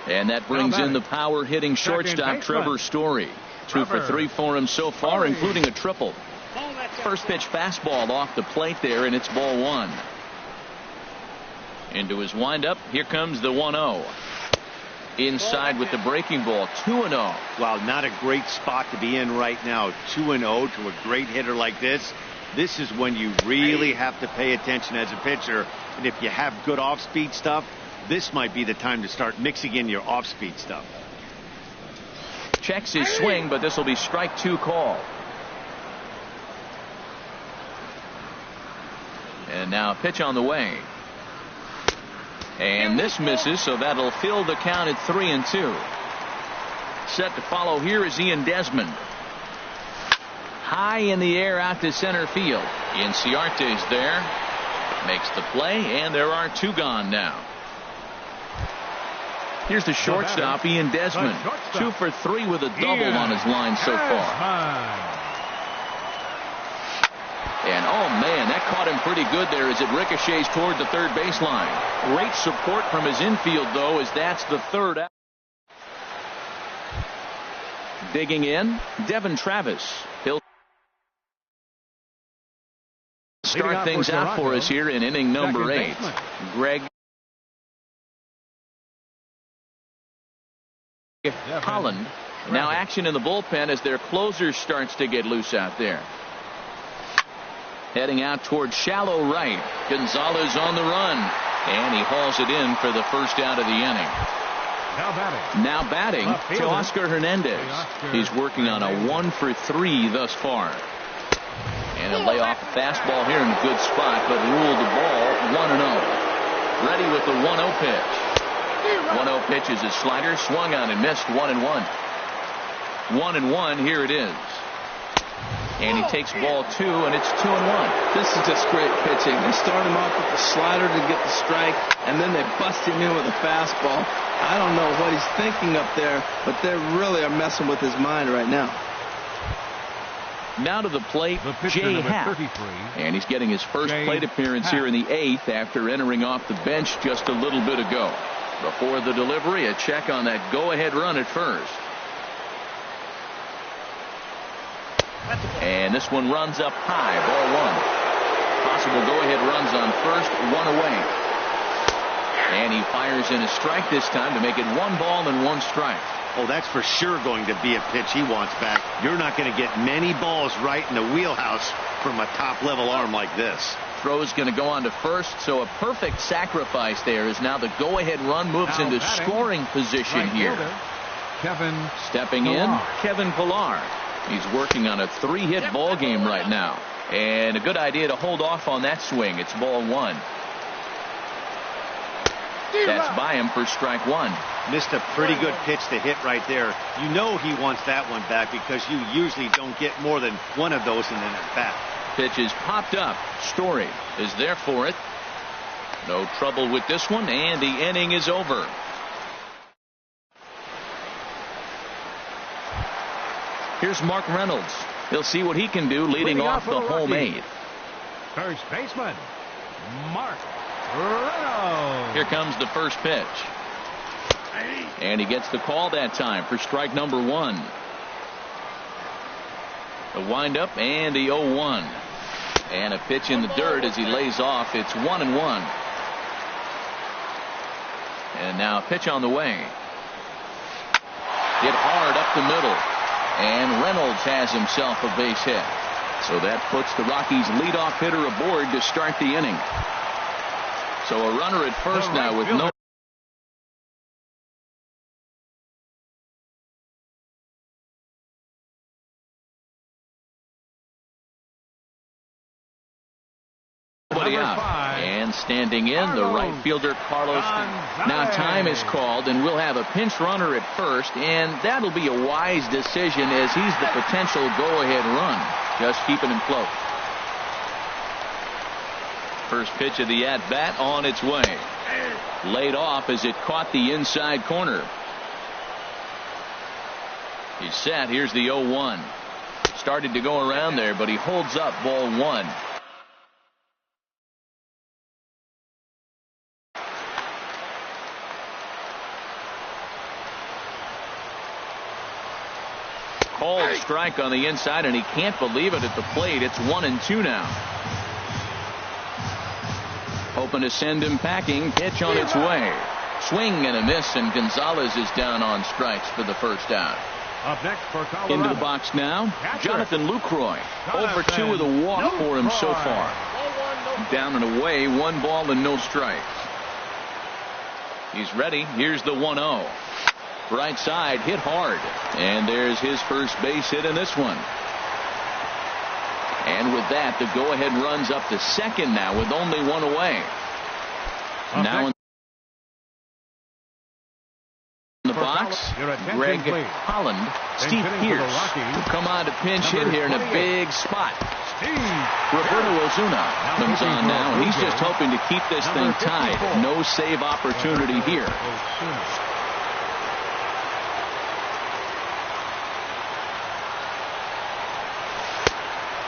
Speaker 1: And that brings in the power hitting shortstop Trevor Story. 2 for 3 for him so far, including a triple. First pitch fastball off the plate there, and it's ball 1. Into his windup. Here comes the 1-0. Inside with the breaking ball. 2-0.
Speaker 4: Wow, not a great spot to be in right now. 2-0 to a great hitter like this. This is when you really have to pay attention as a pitcher. And if you have good off-speed stuff, this might be the time to start mixing in your off-speed stuff.
Speaker 1: Checks his swing, but this will be strike 2 call. And now a pitch on the way. And this misses, so that'll fill the count at 3-2. Set to follow here is Ian Desmond. High in the air out to center field. Inciarte's there. Makes the play, and there are 2 gone now. Here's the shortstop, Ian Desmond. 2 for 3 with a double on his line so far. And, oh, man, that caught him pretty good there as it ricochets toward the third baseline. Great support from his infield, though, as that's the third out. Digging in, Devin Travis. He'll start things out for us here in inning number 8. Greg Holland. Now action in the bullpen as their closer starts to get loose out there. Heading out towards shallow right. Gonzalez on the run. And he hauls it in for the first out of the inning. Now batting Teoscar Hernandez. He's working on a 1-for-3 thus far. And a layoff fastball here in a good spot, but ruled the ball 1-0. Ready with the 1-0 pitch. 1-0 pitch is his slider, swung on and missed. 1-1. 1-1. Here it is. And he takes ball 2, and it's 2-1.
Speaker 3: This is just great pitching. They start him off with the slider to get the strike, and then they bust him in with a fastball. I don't know what he's thinking up there, but they really are messing with his mind right now.
Speaker 1: Now to the plate, Jay Happ. And he's getting his first plate appearance here in the 8th after entering off the bench just a little bit ago. Before the delivery, a check on that go-ahead run at first. And this one runs up high, ball 1. Possible go-ahead runs on first, 1 away. And he fires in a strike this time to make it 1 ball and 1 strike.
Speaker 4: Oh, that's for sure going to be a pitch he wants back. You're not going to get many balls right in the wheelhouse from a top-level arm like this.
Speaker 1: Throw's going to go on to first, so a perfect sacrifice there as now the go-ahead run moves into scoring position here. Stepping in, Kevin Pillar. He's working on a 3-hit ball game right now. And a good idea to hold off on that swing. It's ball 1. That's by him for strike 1.
Speaker 4: Missed a pretty good pitch to hit right there. You know he wants that one back because you usually don't get more than one of those in an at-bat.
Speaker 1: Pitch is popped up. Story is there for it. No trouble with this one, and the inning is over. Here's Mark Reynolds. He'll see what he can do leading off the home 8th.
Speaker 2: First baseman, Mark Reynolds.
Speaker 1: Here comes the first pitch. And he gets the call that time for strike number 1. The windup and the 0-1. And a pitch in the dirt as he lays off. It's 1-1. And now a pitch on the way. Hit hard up the middle. And Reynolds has himself a base hit. So that puts the Rockies' leadoff hitter aboard to start the inning. So a runner at first now with no. Out. And standing in, the right fielder Carlos. Now time is called, and we'll have a pinch runner at first, and that'll be a wise decision as he's the potential go-ahead run. Just keeping him close. First pitch of the at-bat on its way. Laid off as it caught the inside corner. He's set. Here's the 0-1. Started to go around there, but he holds up ball 1. Called strike on the inside, and he can't believe it at the plate. It's 1-2 now. Hoping to send him packing. Pitch on its way. Swing and a miss, and Gonzalez is down on strikes for the first out.
Speaker 2: Up next for Colorado.
Speaker 1: Into the box now, Jonathan Lucroy. Over 2 with a walk for him so far. Down and away, 1 ball and no strikes. He's ready. Here's the 1-0. Right side, hit hard. And there's his first base hit in this one. And with that, the go-ahead runs up to second now with only 1 away. Now in the box, Greg Holland, Steve Pierce will come on to pinch hit here in a big spot. Roberto Ozuna comes on now, and he's just hoping to keep this thing tied. No save opportunity here.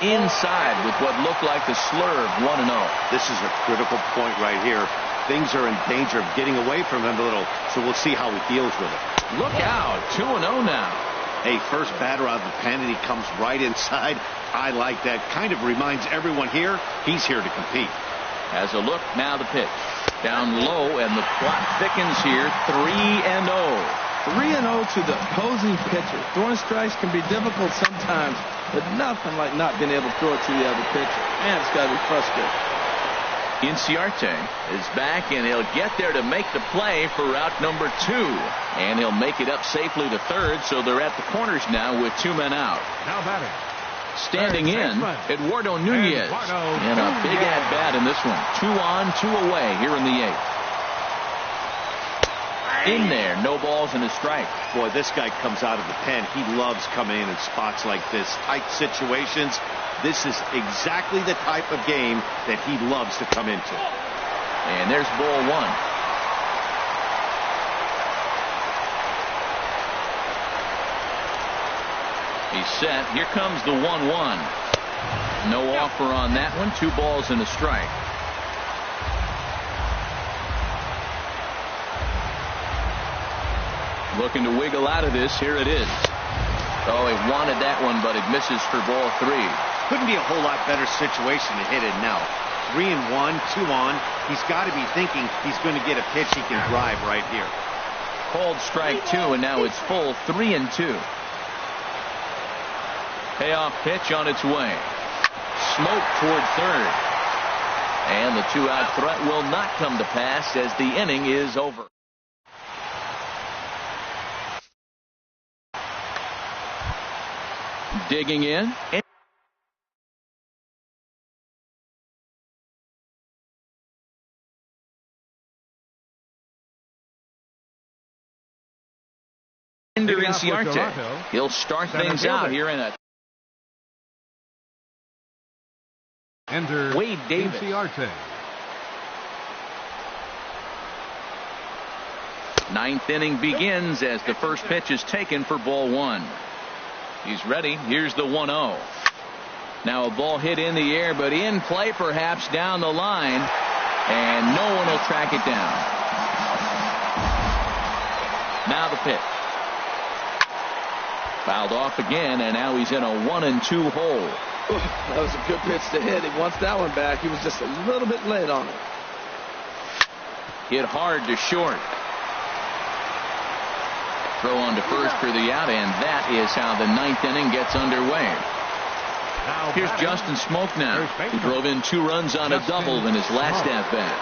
Speaker 1: inside with what looked like the slurve 1-0.
Speaker 4: This is a critical point right here. Things are in danger of getting away from him a little, so we'll see how he deals with it.
Speaker 1: Look out, 2-0 now.
Speaker 4: Hey, first batter out of the pen, and he comes right inside. I like that. Kind of reminds everyone here he's here to compete.
Speaker 1: Has a look, now the pitch. Down low, and the clock thickens here, 3-0.
Speaker 3: 3-0 to the opposing pitcher. Throwing strikes can be difficult sometimes, but nothing like not being able to throw it to the other pitcher. Man, it's got to be frustrating.
Speaker 1: Inciarte is back, and he'll get there to make the play for route number 2. And he'll make it up safely to third, so they're at the corners now with 2 men out.
Speaker 2: Now batting.
Speaker 1: Standing in, Eduardo Nunez. And a big at-bat in this one. 2 on, 2 away here in the 8th. In there, no balls and a strike.
Speaker 4: Boy, this guy comes out of the pen. He loves coming in spots like this. Tight situations. This is exactly the type of game that he loves to come into.
Speaker 1: And there's ball 1. He's set. Here comes the 1-1. No offer on that one. 2 balls and a strike. Looking to wiggle out of this. Here it is. Oh, he wanted that one, but it misses for ball 3.
Speaker 4: Couldn't be a whole lot better situation to hit it now. 3-1, 2 on. He's got to be thinking he's going to get a pitch he can drive right here.
Speaker 1: Called strike 2, and now it's full 3-2. Payoff pitch on its way. Smoke toward third. And the 2-out threat will not come to pass as the inning is over. Digging in. Ender Inciarte. He'll start things out here in a Wade Davis.
Speaker 2: Inciarte.
Speaker 1: 9th inning begins as the first pitch is taken for ball 1. He's ready. Here's the 1-0. Now a ball hit in the air, but in play perhaps down the line, and no one will track it down. Now the pitch. Fouled off again, and now he's in a 1-2 hole.
Speaker 3: That was a good pitch to hit. He wants that one back. He was just a little bit late on it.
Speaker 1: Hit hard to short. Throw on to first for the out, and that is how the 9th inning gets underway. Here's Justin Smoke now. He drove in 2 runs on a double in his last at-bat.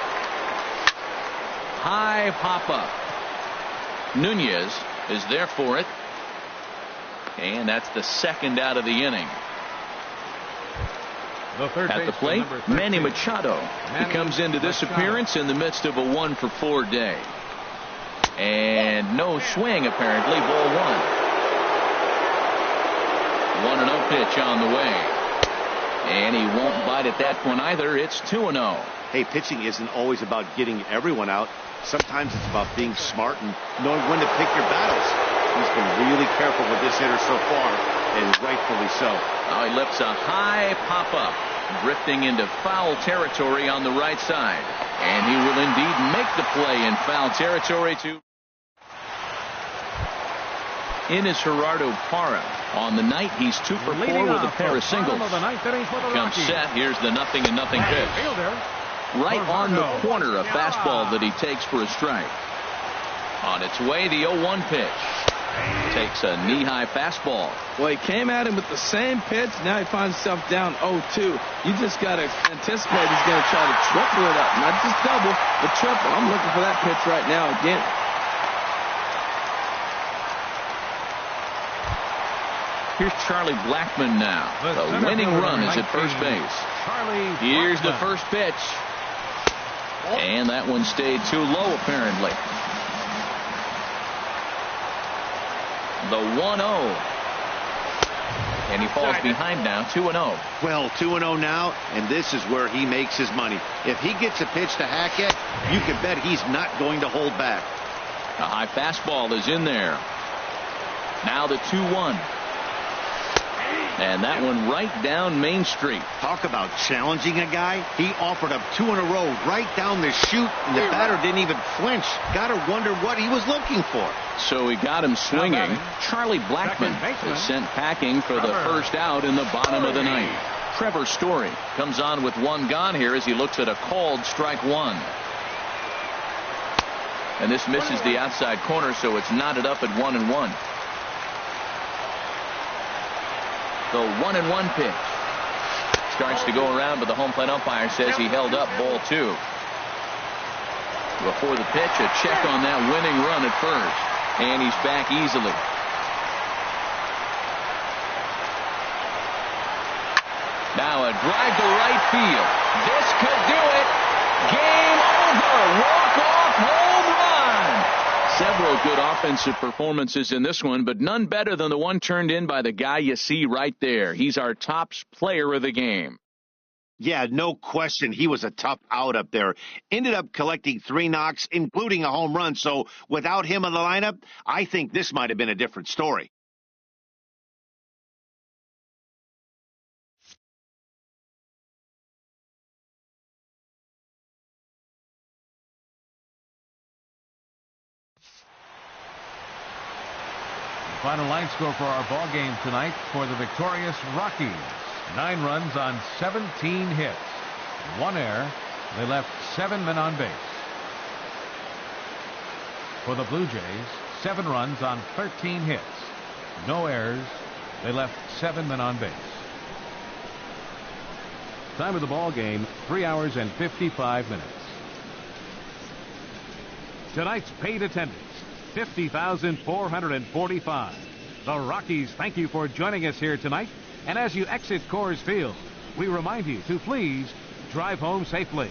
Speaker 1: High pop-up. Nunez is there for it. And that's the 2nd out of the inning. At the plate, Manny Machado. He comes into this appearance in the midst of a 1-for-4 day. And no swing, apparently. Ball 1. 1-0 pitch on the way. And he won't bite at that one either. It's 2-0.
Speaker 4: Hey, pitching isn't always about getting everyone out. Sometimes it's about being smart and knowing when to pick your battles. He's been really careful with this hitter so far, and rightfully so.
Speaker 1: Now he lifts a high pop-up, drifting into foul territory on the right side. And he will indeed make the play in foul territory too. In is Gerardo Parra. On the night, he's 2 for 4 with a pair of singles. Comes set. Here's the 0-0 pitch. Right on the corner, a fastball that he takes for a strike. On its way, the 0-1 pitch. Takes a knee-high fastball.
Speaker 3: Well, he came at him with the same pitch. Now he finds himself down 0-2. You just got to anticipate he's going to try to triple it up. Not just double, but triple. I'm looking for that pitch right now again.
Speaker 1: Here's Charlie Blackmon now. The winning run is at first base. Here's the first pitch. And that one stayed too low, apparently. The 1-0. And he falls behind now, 2-0.
Speaker 4: Well, 2-0 now, and this is where he makes his money. If he gets a pitch to hack at, you can bet he's not going to hold back.
Speaker 1: A high fastball is in there. Now the 2-1. And that one right down Main Street.
Speaker 4: Talk about challenging a guy. He offered up 2 in a row right down the chute, and the batter didn't even flinch. Got to wonder what he was looking for.
Speaker 1: So he got him swinging. Charlie Blackmon is sent packing for the first out in the bottom of the ninth. Trevor Story comes on with 1 gone here as he looks at a called strike 1. And this misses the outside corner, so it's knotted up at 1-1. The 1-1 pitch starts to go around, but the home plate umpire says he held up ball 2. Before the pitch, a check on that winning run at first, and he's back easily. Now a drive to right field. This could do it. Game over. Walk-off home run. Several good offensive performances in this one, but none better than the one turned in by the guy you see right there. He's our top player of the game.
Speaker 4: Yeah, no question. He was a tough out up there. Ended up collecting 3 knocks, including a home run. So without him in the lineup, I think this might have been a different story.
Speaker 2: Final line score for our ball game tonight for the victorious Rockies. 9 runs on 17 hits. 1 error. They left 7 men on base. For the Blue Jays, 7 runs on 13 hits. No errors. They left 7 men on base. Time of the ball game, 3 hours and 55 minutes. Tonight's paid attendance, 50,445. The Rockies thank you for joining us here tonight. And as you exit Coors Field, we remind you to please drive home safely.